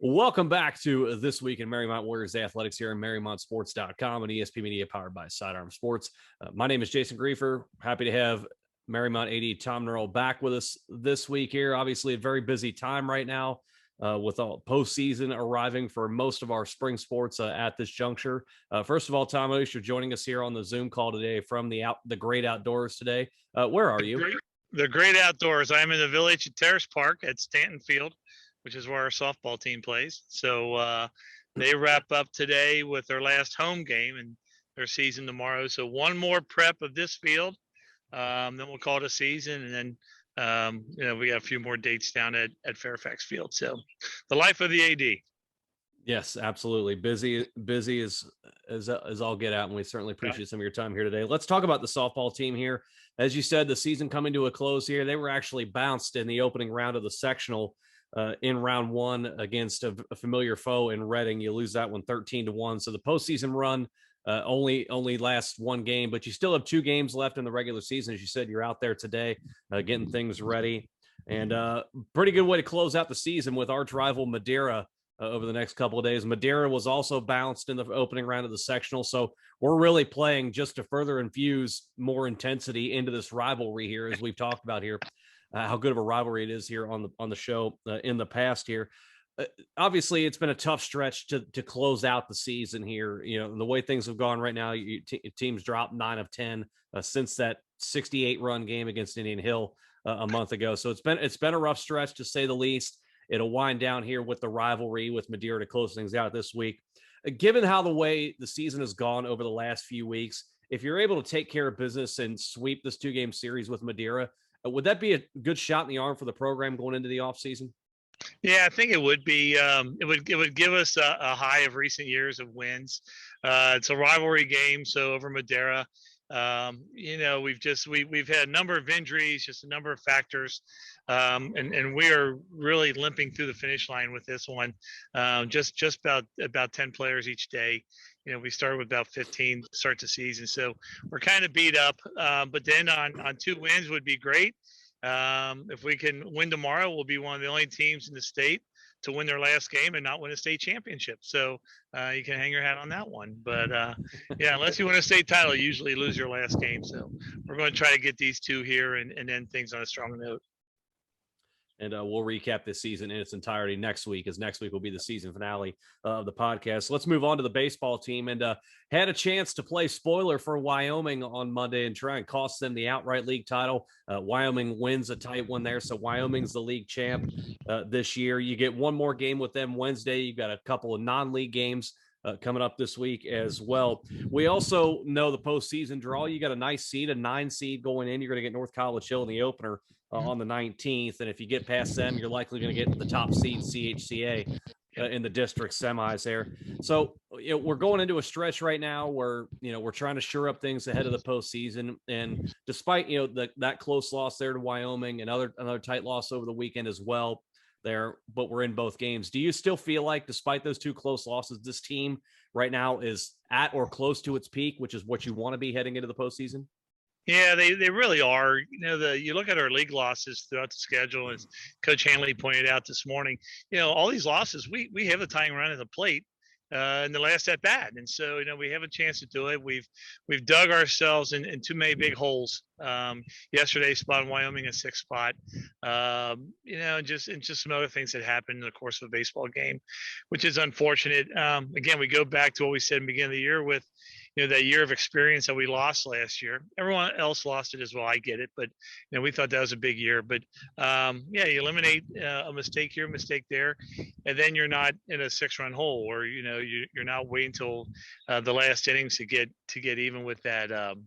Welcome back to This Week in Marymount Warriors Athletics here on MarymountSports.com and ESP Media powered by Sidearm Sports. My name is Jason Griefer. Happy to have Marymount AD Tom Nerl back with us this week here. Obviously, a very busy time right now with all postseason arriving for most of our spring sports at this juncture. First of all, Tom, you're joining us here on the Zoom call today from the great outdoors today. Where are you? The great outdoors. I'm in the Village at Terrace Park at Stanton Field, which is where our softball team plays. So they wrap up today with their last home game and their season tomorrow. So one more prep of this field, then we'll call it a season. And then, we got a few more dates down at Fairfax Field. So the life of the AD. Yes, absolutely. Busy as all get out. And we certainly appreciate some of your time here today. Let's talk about the softball team here. As you said, the season coming to a close here. They were actually bounced in the opening round of the sectional in round one against a familiar foe in Reading. You lose that one 13-1. So the postseason run only lasts one game, but you still have 2 games left in the regular season. As you said, you're out there today getting things ready, and pretty good way to close out the season with arch rival Madeira over the next couple of days. Madeira was also bounced in the opening round of the sectional. So we're really playing just to further infuse more intensity into this rivalry here, as we've talked about here. How good of a rivalry it is here on the show in the past here. Obviously, it's been a tough stretch to close out the season here. You know, the way things have gone right now, teams dropped 9 of 10 since that 68-run game against Indian Hill a month ago. So it's been a rough stretch, to say the least. It'll wind down here with the rivalry with Madeira to close things out this week. Given how the way the season has gone over the last few weeks, if you're able to take care of business and sweep this 2-game series with Madeira, would that be a good shot in the arm for the program going into the offseason? Yeah, I think it would be. It would give us a high of recent years of wins. It's a rivalry game, so over Madeira, we've had a number of injuries, just a number of factors, and we are really limping through the finish line with this one. Just about 10 players each day. We started with about 15 to start the season, so we're kind of beat up. But then on 2 wins would be great. If we can win tomorrow, we'll be one of the only teams in the state to win their last game and not win a state championship. So you can hang your hat on that one. But yeah, unless you win a state title, you usually lose your last game. So we're going to try to get these 2 here and end things on a strong note. And we'll recap this season in its entirety next week, as next week will be the season finale of the podcast. Let's move on to the baseball team, and had a chance to play spoiler for Wyoming on Monday and try and cost them the outright league title. Wyoming wins a tight one there, so Wyoming's the league champ this year. You get one more game with them Wednesday. You've got a couple of non-league games coming up this week as well. We also know the postseason draw. You got a nice seed, a 9 seed going in. You're going to get North College Hill in the opener on the 19th. And if you get past them, you're likely going to get the top seed CHCA in the district semis there. So we're going into a stretch right now where, we're trying to shore up things ahead of the postseason. And despite, that close loss there to Wyoming and another tight loss over the weekend as well there, but we're in both games. Do you still feel like, despite those 2 close losses, this team right now is at or close to its peak, which is what you want to be heading into the postseason? Yeah, they really are. You look at our league losses throughout the schedule, as Coach Hanley pointed out this morning, all these losses, we have the tying run at the plate in the last at bat. And so, we have a chance to do it. We've dug ourselves in too many big holes. Yesterday spot in Wyoming, a 6th spot, and just some other things that happened in the course of a baseball game, which is unfortunate. Again, we go back to what we said in the beginning of the year with, that year of experience that we lost last year. Everyone else lost it as well. I get it, but we thought that was a big year. But yeah, you eliminate a mistake here, a mistake there, and then you're not in a 6-run hole, or you're not waiting until the last innings to get even with that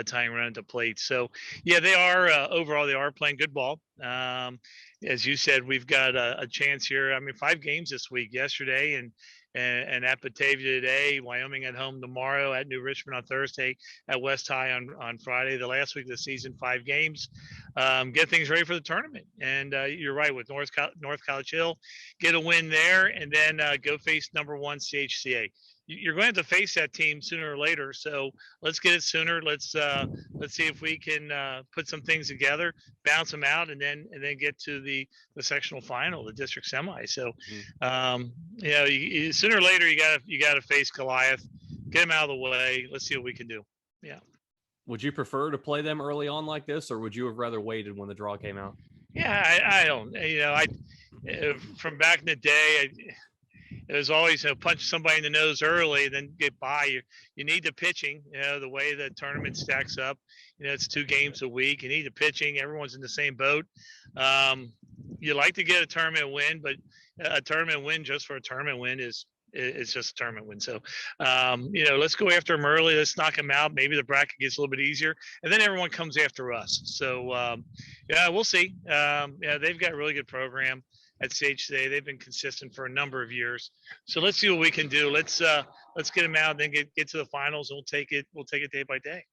tying run at the plate. So yeah, they are overall they are playing good ball. As you said, we've got a chance here. I mean, 5 games this week. Yesterday and at Batavia today, Wyoming at home tomorrow, at New Richmond on Thursday, at West High on Friday. The last week of the season, 5 games. Get things ready for the tournament. And you're right, with North College Hill, get a win there, and then go face number 1 CHCA. you're going to have to face that team sooner or later. So let's get it sooner. Let's see if we can put some things together, bounce them out, and then get to the sectional final, the district semi. So sooner or later you gotta face Goliath, get him out of the way. Let's see what we can do. Yeah. Would you prefer to play them early on like this, or would you have rather waited when the draw came out? Yeah, I don't. From back in the day, it was always punch somebody in the nose early and then get by. You need the pitching. The way the tournament stacks up. It's 2 games a week. You need the pitching. Everyone's in the same boat. You like to get a tournament win, but a tournament win just for a tournament win is just a tournament win. So, let's go after them early. Let's knock them out. Maybe the bracket gets a little bit easier, and then everyone comes after us. So, we'll see. They've got a really good program at CHCA. They've been consistent for a number of years. So let's see what we can do. Let's get them out, and then get to the finals, and we'll take it day by day.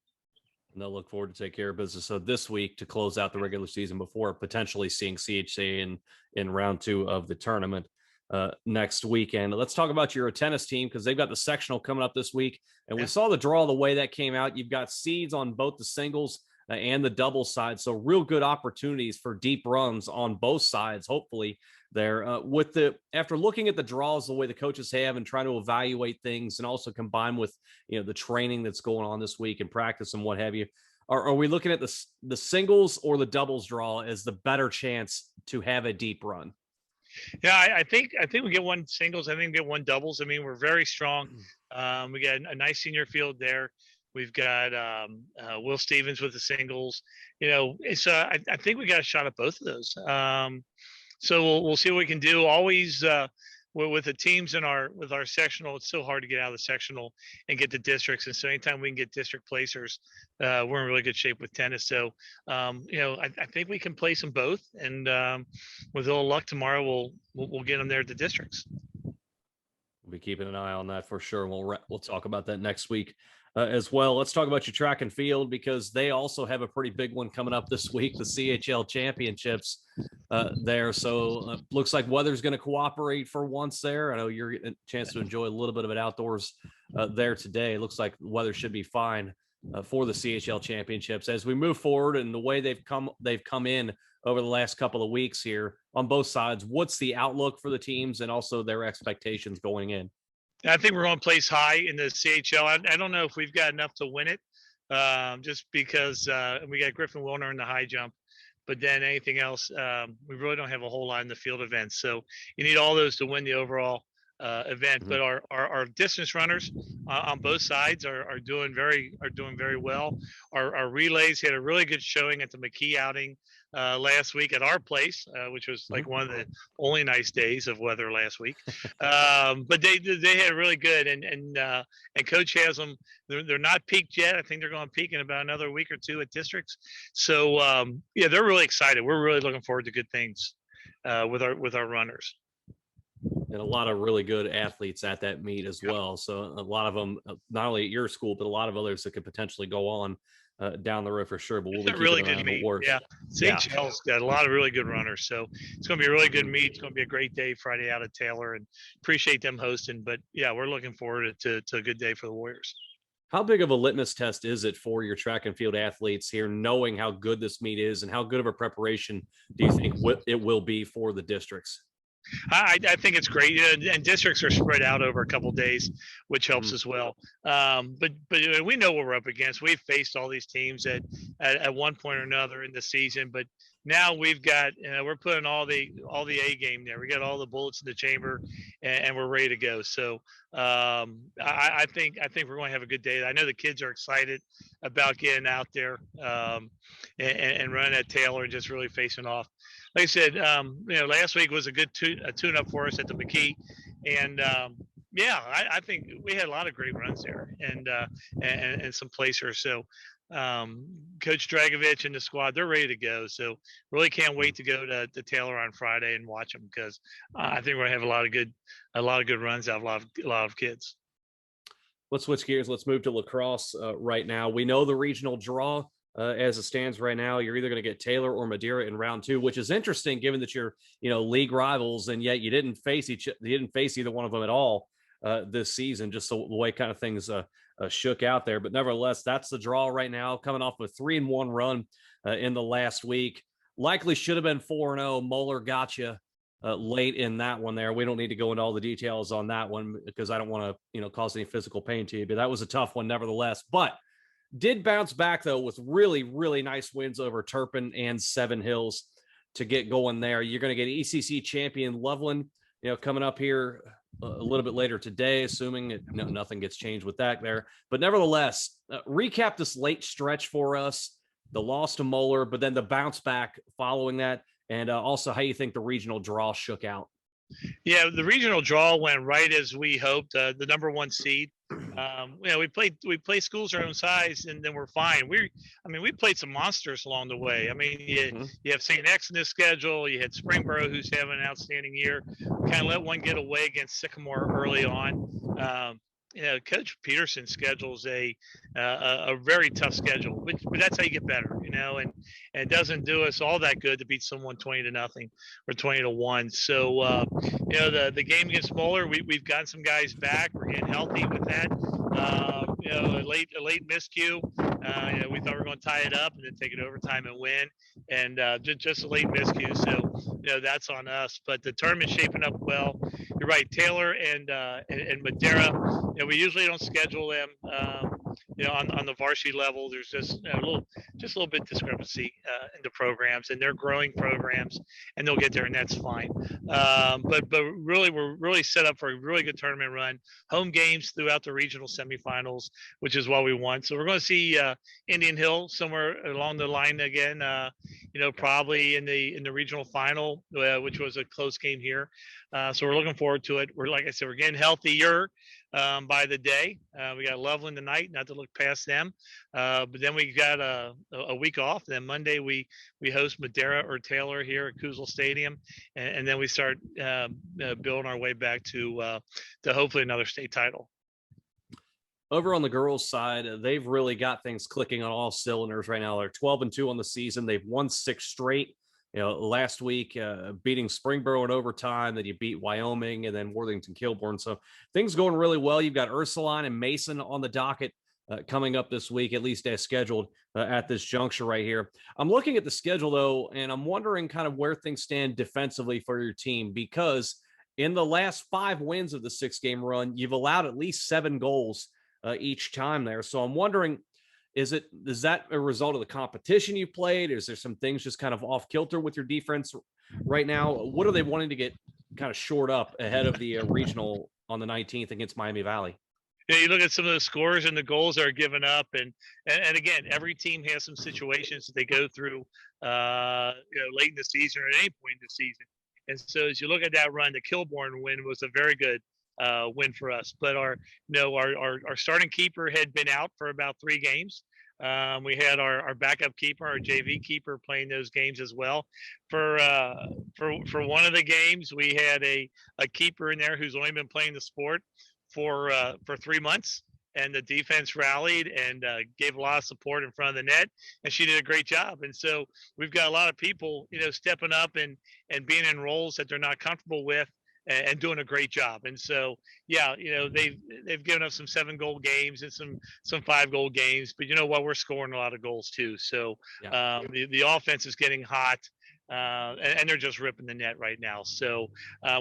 And they'll look forward to take care of business. So this week to close out the regular season before potentially seeing CHCA in round 2 of the tournament next weekend. Let's talk about your tennis team, because they've got the sectional coming up this week. And we saw the draw, the way that came out. You've got seeds on both the singles and the double side. So real good opportunities for deep runs on both sides, hopefully there. After looking at the draws, the way the coaches have, and trying to evaluate things, and also combine with, the training that's going on this week and practice and what have you, are we looking at the singles or the doubles draw as the better chance to have a deep run? Yeah, I think we get one singles. I think we get one doubles. I mean, we're very strong. We got a nice senior field there. We've got Will Stevens with the singles. I think we got a shot at both of those. So we'll see what we can do. Always with the teams with our sectional, it's so hard to get out of the sectional and get the districts. And so anytime we can get district placers, we're in really good shape with tennis. So I think we can place them both, and with a little luck tomorrow, we'll get them there at the districts. We'll be keeping an eye on that for sure. We'll talk about that next week as well. Let's talk about your track and field, because they also have a pretty big one coming up this week, the CHL championships there. So looks like weather's going to cooperate for once there. I know you're getting a chance to enjoy a little bit of it outdoors there today. It looks like the weather should be fine for the CHL championships as we move forward, and the way they've come in over the last couple of weeks here on both sides. What's the outlook for the teams and also their expectations going in? I think we're going to place high in the CHL. I don't know if we've got enough to win it, just because we got Griffin Wilner in the high jump. But then anything else, we really don't have a whole lot in the field events. So you need all those to win the overall event. Mm-hmm. But our distance runners on both sides are doing very well. Our relays had a really good showing at the McKee outing last week at our place, which was like one of the only nice days of weather last week. But they had really good, and coach has them. They're not peaked yet. I think they're going to peak in about another week or 2 at districts. So they're really excited. We're really looking forward to good things with our runners. And a lot of really good athletes at that meet as well. So a lot of them, not only at your school, but a lot of others that could potentially go on down the road for sure. But we'll be really good meet. Yeah, CHL's got a lot of really good runners. So it's going to be a really good meet. It's going to be a great day Friday out at Taylor, and appreciate them hosting. But yeah, we're looking forward to a good day for the Warriors. How big of a litmus test is it for your track and field athletes here, knowing how good this meet is, and how good of a preparation do you think it will be for the districts? I think it's great, and districts are spread out over a couple of days, which helps as well. But we know what we're up against. We've faced all these teams at one point or another in the season, but now we've got we're putting all the A game there. We got all the bullets in the chamber, and we're ready to go. So I think we're going to have a good day. I know the kids are excited about getting out there and running at Taylor and just really facing off. Like I said, last week was a good tune-up for us at the McKee, and I think we had a lot of great runs there and some placers. So Coach Dragovich and the squad, they're ready to go. So really can't wait to go to Taylor on Friday and watch them, because I think we're gonna have a lot of good runs out of a lot of kids. Let's switch gears. Let's move to lacrosse right now. We know the regional draw. As it stands right now, you're either going to get Taylor or Madeira in round 2, which is interesting given that you're, league rivals, and yet you didn't face either one of them at all this season, just the way kind of things shook out there. But nevertheless, that's the draw right now, coming off a 3-1 run in the last week. Likely should have been 4-0. Moeller got you late in that one there. We don't need to go into all the details on that one because I don't want to, cause any physical pain to you, but that was a tough one nevertheless. But did bounce back though with really, really nice wins over Turpin and Seven Hills to get going there. You're going to get ECC champion Loveland, coming up here a little bit later today, assuming nothing gets changed with that there. But nevertheless, recap this late stretch for us, the loss to Moeller, but then the bounce back following that, and also how you think the regional draw shook out. Yeah, the regional draw went right as we hoped. The number 1 seed. We played schools our own size, and then we're fine. We played some monsters along the way. I mean, you have St. X in this schedule. You had Springboro, who's having an outstanding year. Kind of let one get away against Sycamore early on. Coach Peterson schedules a very tough schedule, but that's how you get better, and it doesn't do us all that good to beat someone 20-0 or 20-1. So, the game against Moeller, we've gotten some guys back. We're getting healthy with that. A late miscue. We thought we were going to tie it up and then take it overtime and win, and just a late miscue. So, that's on us. But the tournament's shaping up well. You're right, Taylor and Madera. We usually don't schedule them. On the varsity level, there's just a little bit discrepancy in the programs, and they're growing programs, and they'll get there, and that's fine. But really, we're really set up for a really good tournament run. Home games throughout the regional semifinals, which is what we want. So we're going to see Indian Hill somewhere along the line again. Probably in the regional final, which was a close game here. So we're looking forward to it. Like I said, we're getting healthier by the day. We got Loveland tonight, not to look past them. But then we got a week off. Then Monday we host Madera or Taylor here at Cousel Stadium, and then we start building our way back to hopefully another state title. Over on the girls' side, they've really got things clicking on all cylinders right now. They're 12-2 on the season. They've won 6 straight. Last week, beating Springboro in overtime, then you beat Wyoming and then Worthington Kilbourne. So things going really well. You've got Ursuline and Mason on the docket coming up this week, at least as scheduled at this juncture right here. I'm looking at the schedule, though, and I'm wondering kind of where things stand defensively for your team, because in the last 5 wins of the 6-game run, you've allowed at least 7 goals each time there. So I'm wondering, is that a result of the competition you played? Is there some things just kind of off kilter with your defense right now? What are they wanting to get kind of shored up ahead of the regional on the 19th against Miami Valley? You look at some of the scores and the goals that are given up, and again, every team has some situations that they go through, late in the season or at any point in the season. And so, as you look at that run, the Kilbourne win was a very good win for us. But our starting keeper had been out for about 3 games. We had our backup keeper, our JV keeper, playing those games as well. For one of the games, we had a keeper in there who's only been playing the sport for 3 months, and the defense rallied and gave a lot of support in front of the net, and she did a great job. And so we've got a lot of people, stepping up and being in roles that they're not comfortable with, and doing a great job. And so, they've given us some 7-goal games and some 5-goal games, but you know what? We're scoring a lot of goals too. So the offense is getting hot, and they're just ripping the net right now. So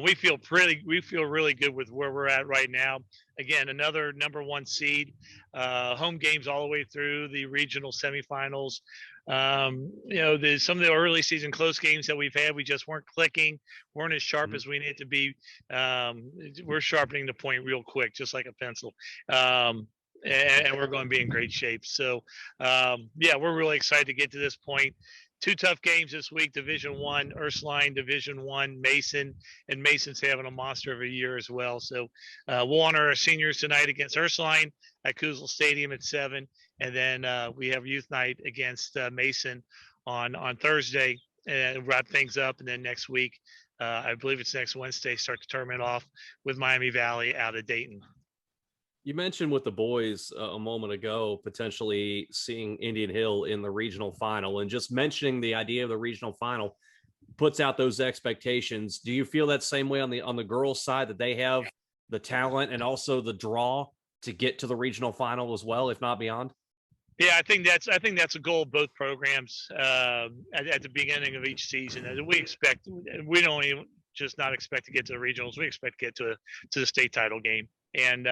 we feel really good with where we're at right now. Again, another number 1 seed, home games all the way through the regional semifinals. Some of the early season close games that we've had, we just weren't clicking, weren't as sharp as we need to be. We're sharpening the point real quick, just like a pencil. And we're going to be in great shape. So, we're really excited to get to this point. 2 tough games this week: Division I, Ursuline, Division I, Mason, and Mason's having a monster of a year as well. So we'll honor our seniors tonight against Ursuline at Cousel Stadium at 7, and then we have youth night against Mason on Thursday, and wrap things up. And then next week, I believe it's next Wednesday, start the tournament off with Miami Valley out of Dayton. You mentioned with the boys a moment ago, potentially seeing Indian Hill in the regional final, and just mentioning the idea of the regional final puts out those expectations. Do you feel that same way on the girls' side, that they have the talent and also the draw to get to the regional final as well, if not beyond? Yeah, I think that's a goal of both programs at the beginning of each season. And we don't even just not expect to get to the regionals. We expect to get to the state title game. And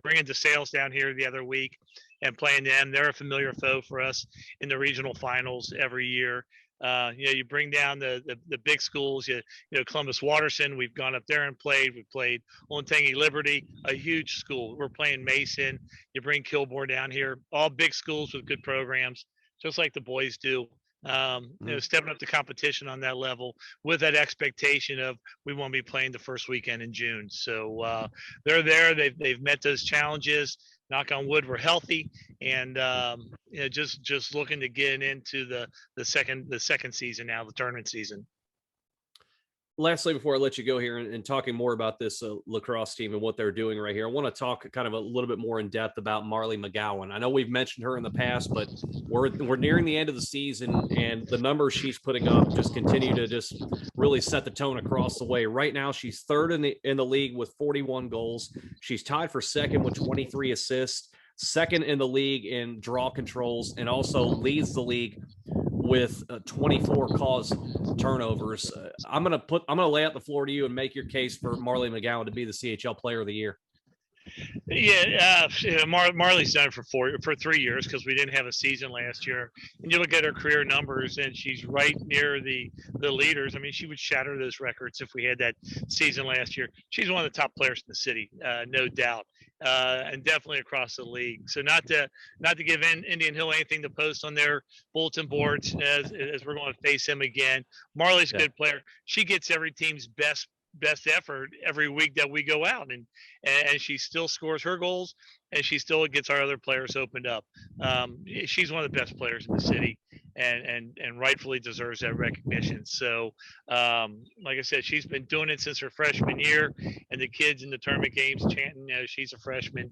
bringing the Sales down here the other week and playing them, they're a familiar foe for us in the regional finals every year. You bring down the big schools. Columbus Waterson. We've gone up there and played. We played Olentangy Liberty, a huge school. We're playing Mason. You bring Kilgore down here. All big schools with good programs, just like the boys do. Stepping up the competition on that level with that expectation of we want to be playing the first weekend in June. So they're there. They've met those challenges. Knock on wood, we're healthy, and just looking to get into the second season now, the tournament season. Lastly, before I let you go here and talking more about this lacrosse team and what they're doing right here, I want to talk kind of a little bit more in depth about Marley McGowan. I know we've mentioned her in the past, but we're nearing the end of the season, and the numbers she's putting up just continue to just really set the tone across the way. Right now, she's third in the league with 41 goals. She's tied for second with 23 assists, second in the league in draw controls, and also leads the league with 24 caused turnovers. I'm gonna lay out the floor to you and make your case for Marley McGowan to be the CHL Player of the Year. Yeah, Marley's done it for 3 years because we didn't have a season last year. And you look at her career numbers, and she's right near the leaders. I mean, she would shatter those records if we had that season last year. She's one of the top players in the city, no doubt, and definitely across the league. So not to give Indian Hill anything to post on their bulletin boards as we're going to face them again. Marley's a good player. She gets every team's best effort every week that we go out, and she still scores her goals, and she still gets our other players opened up. She's one of the best players in the city, and rightfully deserves that recognition. So like I said, she's been doing it since her freshman year, and the kids in the tournament games chanting, she's a freshman.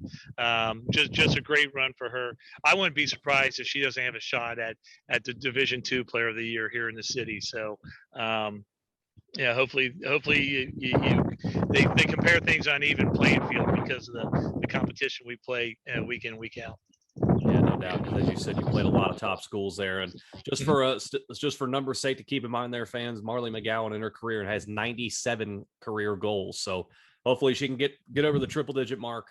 Just a great run for her. I wouldn't be surprised if she doesn't have a shot at the Division II Player of the Year here in the city. So hopefully they compare things on even playing field because of the competition we play week in, week out. Yeah, no doubt. As you said, you played a lot of top schools there, and just for numbers' sake to keep in mind, there, fans, Marley McGowan in her career has 97 career goals. So hopefully she can get over the triple-digit mark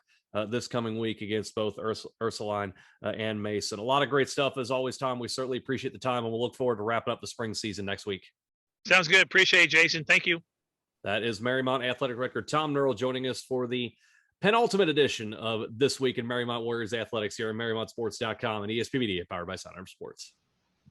this coming week against both Ursuline and Mason. A lot of great stuff as always, Tom. We certainly appreciate the time, and we'll look forward to wrapping up the spring season next week. Sounds good. Appreciate it, Jason. Thank you. That is Marymount Athletic Director Tom Nurl joining us for the penultimate edition of This Week in Marymount Warriors Athletics here on MarymountSports.com and ESP Media, powered by Sound Sports.